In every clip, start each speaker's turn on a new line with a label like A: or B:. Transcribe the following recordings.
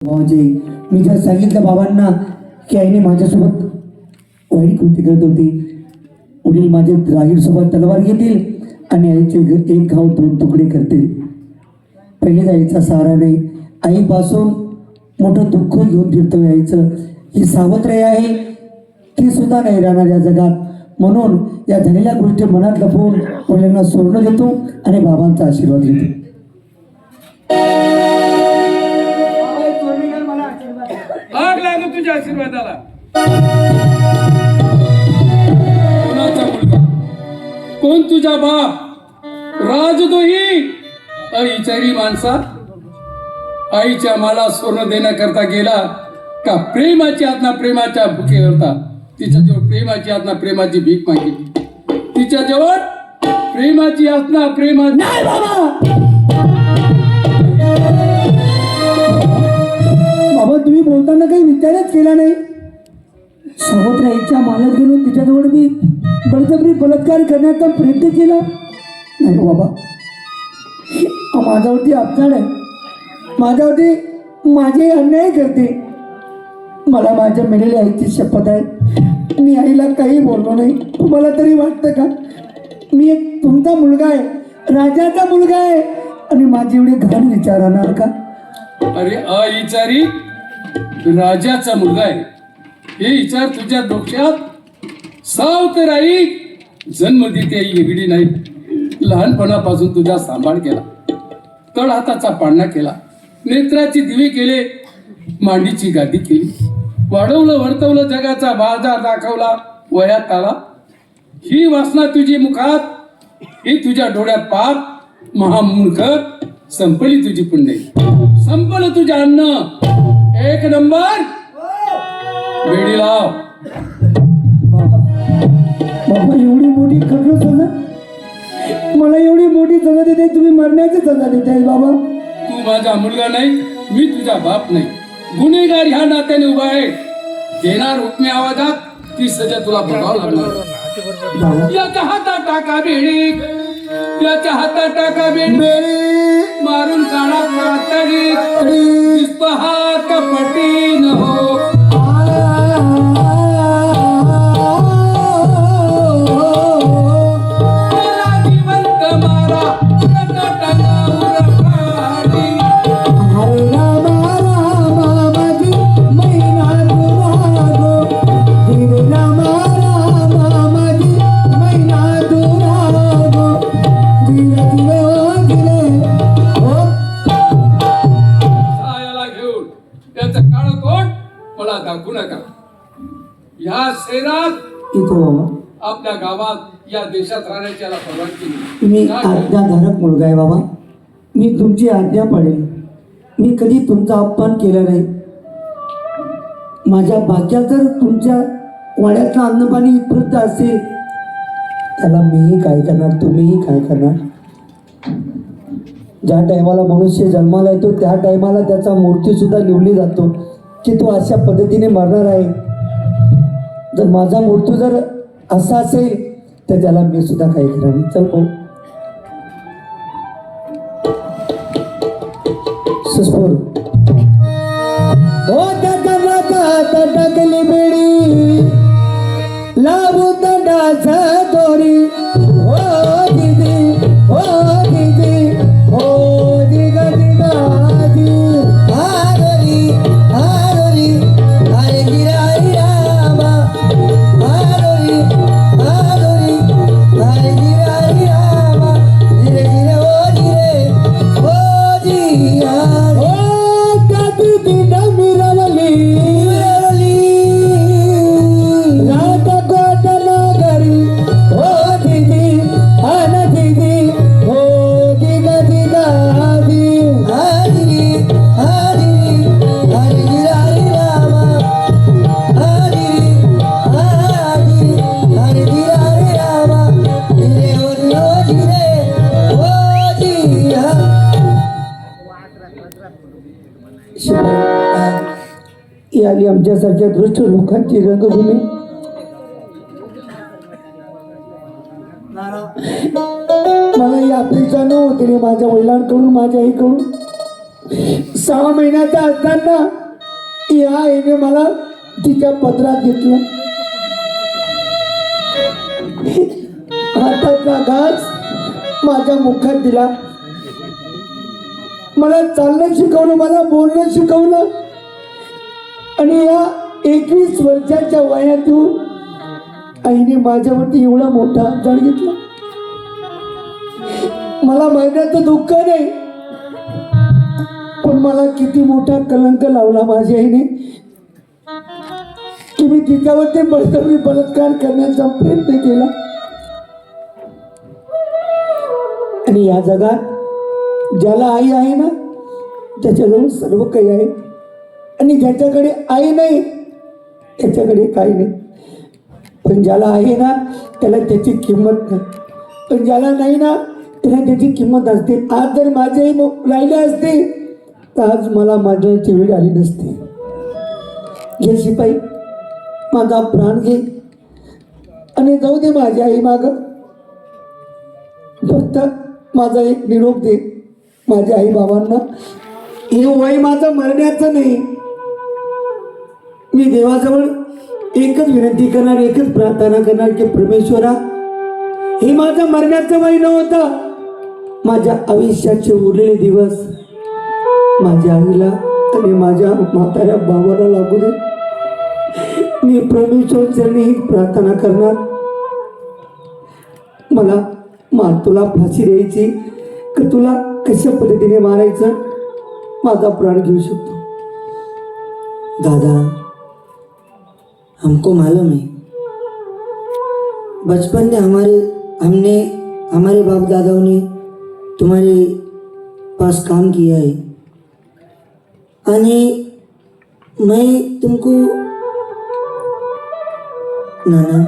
A: भावाजी, मी जर सांगितलं बाबांना की आईने माझ्यासोबत वाईट कृती करत होती, वडील माझे रागीरसोबत तलवार घेतील आणि आईचे एक घाव दोन तुकडे करतील. पहिलेच आईचा सहारा नाही, आईपासून मोठं दुःख घेऊन फिरतोय आईचं. ही सावत्र आहे, ती सुद्धा नाही राहणार या जगात. म्हणून या झालेल्या गोष्टी मनात लपवून वडिलांना सोडून देतो आणि बाबांचा आशीर्वाद घेतो.
B: आग लागू तुझ्या आशीर्वादाला. कोणाचा मुलगा, कोण तुझा बाप, राजद्रोही अविचारी माणसा. आईच्या मला सोनं देण्याकरता गेला का प्रेमाची आत्मा प्रेमाच्या भुकेकरता तिच्याजवळ प्रेमाची आत्मा प्रेमाची भीक मागितली. तिच्याजवळ प्रेमाची आत्मा प्रेमा
A: नाही बाबा. बाबा, तुम्ही बोलताना काही विचारच केला नाही. सावत्र आईच्या मालात गेलो, तिच्याजवळ मी बळजबरी बलात्कार करण्याचा प्रयत्न केला नाही बाबा. माझ्यावरती अबचाड आहे, माझ्यावरती माझे अन्याय करते. मला माझ्या मेलेल्या आईची शपथ आहे, मी आईला काही बोललो नाही. तुम्हाला तरी वाटतं का मी एक तुमचा मुलगा आहे, राजाचा मुलगा आहे आणि माझी एवढी घाण विचार आणणार का?
B: अरे अविचारी राजाचा मुलगा आहे हे विचार तुझ्या डोक्यात. सावतर आई जन्म देते आई एवढी नाही. लहानपणापासून तुझा सांभाळ केला, तळ हाताचा पाळणा केला, नेत्राची दिवे केले, मांडीची गादी केली, वाढवलं वर्तवलं, जगाचा बाजार दाखवला, वयात आला. ही वासना तुझी मुखात, ही तुझ्या डोळ्यात पाप. महामूर्ख, संपली तुझी पुण्य, संपलं तुझं अन्न. एक नंबर वेडी लाव.
A: बाबा, एवढी मोठी खटलो सजा, मला एवढी मोठी सजा देते, तुम्ही मरण्याची सजा देताय बाबा.
B: तू माझा मुलगा नाही, मी तुझा बाप नाही. गुन्हेगार ह्या नात्याने उभा आहे. देणार हुकमी आवाजात ती सजा तुला भोगावं लागणार. याच्या हातात टाका बेडी, याच्या हातात टाका बेडी, मारून काढा कातडी, दिसतो हा कपटी न हो. दाखवू नका. या शहरात आपल्या गावात या देशात राहण्याची याला परवानगी नाही.
A: मी आज्ञाधारक मुलगा आहे बाबा, मी तुमची आज्ञा पाळेल. मी कधी तुमचा अपमान केला नाही. माझ्या भाग्यात जर तुमच्या वाड्यातलं अन्नपाणी उपलब्ध असेल, त्याला मीही काय करणार, तुम्हीही काय करणार. ज्या टायमाला मनुष्य जन्माला येतो त्या टायमाला त्याचा मृत्यू सुद्धा लिहली जातो की तो अशा पद्धतीने मरणार आहे. जर माझा मृत्यू जर असा असेल तर त्याला मी सुद्धा काही करणार नाही. चल पाहू. सुस्फोर हो टाकली बेडी लावू दंडाचा दोरी. हो दीदी, हो दीदी, हो दिगा दिगा दी. आरोरी आरोरी अरे गिराई रामा, आरोरी आरोरी अरे गिराई रामा. गिरे गिरे हो गिरे हो जिया हो काती दिना मिरवली रात कोट नगरी. हो दीदी अन दीदी, हो दिगा दिगा दी. आदिरी आदिरी अरे गिराई रामा, आदिरी आदिरी अरे गिराई रामा. गिरे हो गिरे हो जिया. ही आली आमच्यासारख्या दृष्ट लोकांची रंगभूमी. मला ही अपेक्षा नव्हती रे माझ्या वडिलांकडून, माझ्या आईकडून. 6 महिन्याचा असताना या आईने मला तिच्या पदरात घेतलं. हाताचा घास माझ्या मुखात दिला. मला चालणं शिकवलं, मला बोलणं शिकवलं. आणि या 21 वर्षाच्या वयात येऊन आईने माझ्यावरती एवढा मोठा आजार घेतला. मला महिन्याचं दुःख नाही, पण मला किती मोठा कलंक लावला माझ्या आईने की मी तिच्यावरती बळजबरी बलात्कार करण्याचा प्रयत्न केला. आणि या जगात ज्याला आई आहे ना त्याच्याजवळ सर्व काही आहे, आणि ज्याच्याकडे आई नाही त्याच्याकडे काही नाही. पण ज्याला आहे ना त्याला त्याची किंमत नाही, पण ज्याला नाही ना त्याला त्याची किंमत असते. आज जर माझी आई राहिले असते तर आज मला माझ्याची वेळ आली नसते. घे शिपाई, माझा प्राण घे आणि जाऊ दे माझी आई माग. फक्त माझा एक निरोप दे माझ्या आई बाबांना. हे वय माझं मरण्याचं नाही. मी देवाजवळ एकच विनंती करणार, एकच प्रार्थना करणार की परमेश्वरा, हे माझं मरण्याचं वय नव्हतं. माझ्या आयुष्याचे उरलेले दिवस माझ्या आईला आणि माझ्या म्हाताऱ्या बाबाला लागू दे. मी परमेश्वर चरणी ही प्रार्थना करणार. मला तुला फाशी द्यायची की तुला कशा पद्धतीने मारायचं, माझा प्राण घेऊ शकतो.
C: दादा, हमको मालूम है बचपन में हमारे बाप दादाओं ने तुम्हारे पास काम किया है. आणि मैं तुमको नाना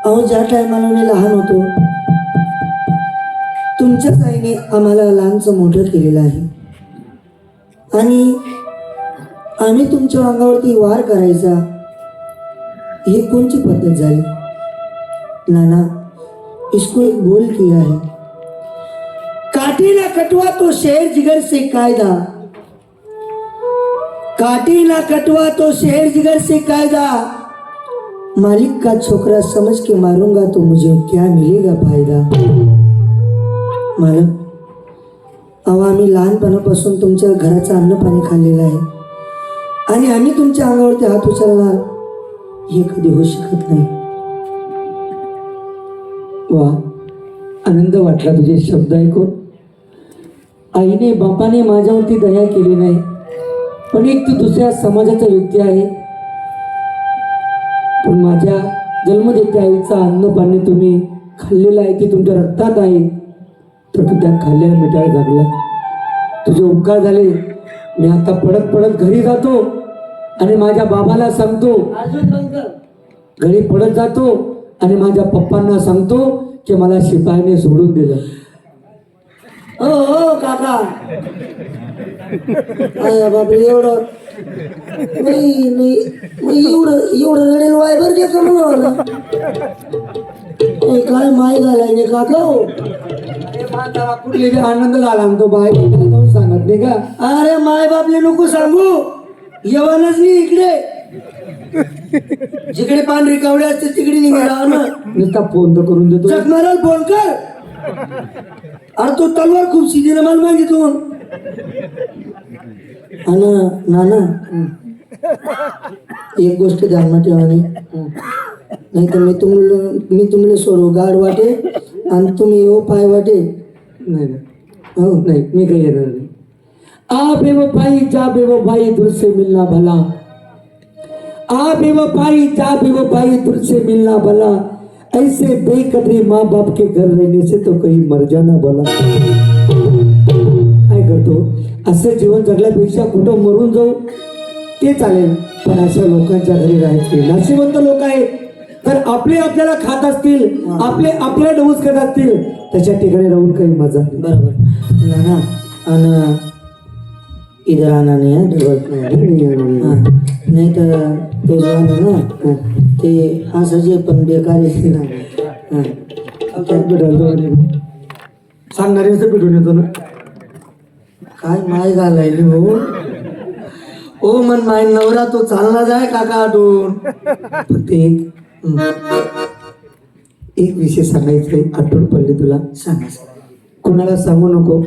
C: अहो ज्या टायमाला मी लहान होतो तुमच्याच आईने आम्हाला लहानचं मोठं केलेलं आहे. आणि आम्ही तुमच्या अंगावरती वार करायचा ही कोणची पद्धत झाली? नाना, इसको एक बोल किया है, काटी ना कटवा तो शेर जिगर से कायदा, काटी ना कटवा तो शेर जिगर से कायदा, मालिक का छोकरा समझ के मारूंगा तो मुझे क्या मिलेगा फायदा. मालक, अहो आम्ही लहानपणापासून तुमच्या घराचं अन्न पाणी खाल्लेलं आहे आणि आम्ही तुमच्या अंगावरती हात उचलणार हे कधी होऊ शकत नाही.
A: वा, आनंद वाटला तुझे शब्द ऐकून. आईने बापाने माझ्यावरती दया केली नाही, पण एक तू दुसऱ्या समाजाचा व्यक्ती आहे. पण माझ्या जन्मदेत्या आईचा अन्न पाणी तुम्ही खाल्लेलं आहे, ती तुमच्या रक्तात आहे, तर तू त्या खाल्ल्याला मिठाला जगला. तुझे उपकार झाले. मी आता पडत पडत घरी जातो आणि माझ्या बाबाला सांगतो, घरी पडत जातो आणि माझ्या पप्पांना सांगतो की मला शिपाईने सोडून दिलं.
C: हो हो काका, बापरे एवढं नाही एवढं रडेल वाय बरं घ्या का म्हणून काय माय झालाय ने काका. हो
A: कुठले आनंद झाला तो बाय सांगत नाही का?
C: अरे माय बापले नको सांगू, येवानच नाही इकडे. जिकडे पांढरी कावडे असते तिकडे निघाला ना.
A: नुसता फोन तर करून देतो.
C: जगमाराल फोन कर. अरे तो तलवार खूप सीधीने मला मागितून. नाना एक गोष्ट ध्यानात ठेवा, नाही तर मी तुम्हाला सोडू गाड वाटे आणि तुम्ही येऊ पाय वाटे.
A: नाही हो नाही, मी काही येणार नाही. आ बेवफाई जा बेवफाई दूर से मिलना भला, आ बेवफाई जा बेवफाई दूर से मिलना भला, ऐसे बेकदरी माँ बाप के घर रहने से तो कहीं मर जाना भला. काय करतो, असं जीवन जगल्यापेक्षा कुठं मरून जाऊ ते चालेल, पण अशा लोकांच्या घरी राहायचे. नाशिवंत लोक आहेत, तर आपले आपल्याला खात असतील, आपले आपल्या डोस करत असतील, त्याच्या ठिकाणी राहून काही मजा नाही.
C: बरोबर नाना. आणि इधर आना नहीं है नहीं तर ते जो आहे ना ते हसायचे पण बेकार आहे ना.
A: सांगणारे असं भेटून येतो ना.
C: काय माय घालायली हो ओ मन माय नवरा तो चालना जाय काका आठवून फक्त एक विषय सांगायचंय आठवण पडले तुला सांगा कोणाला सांगू नको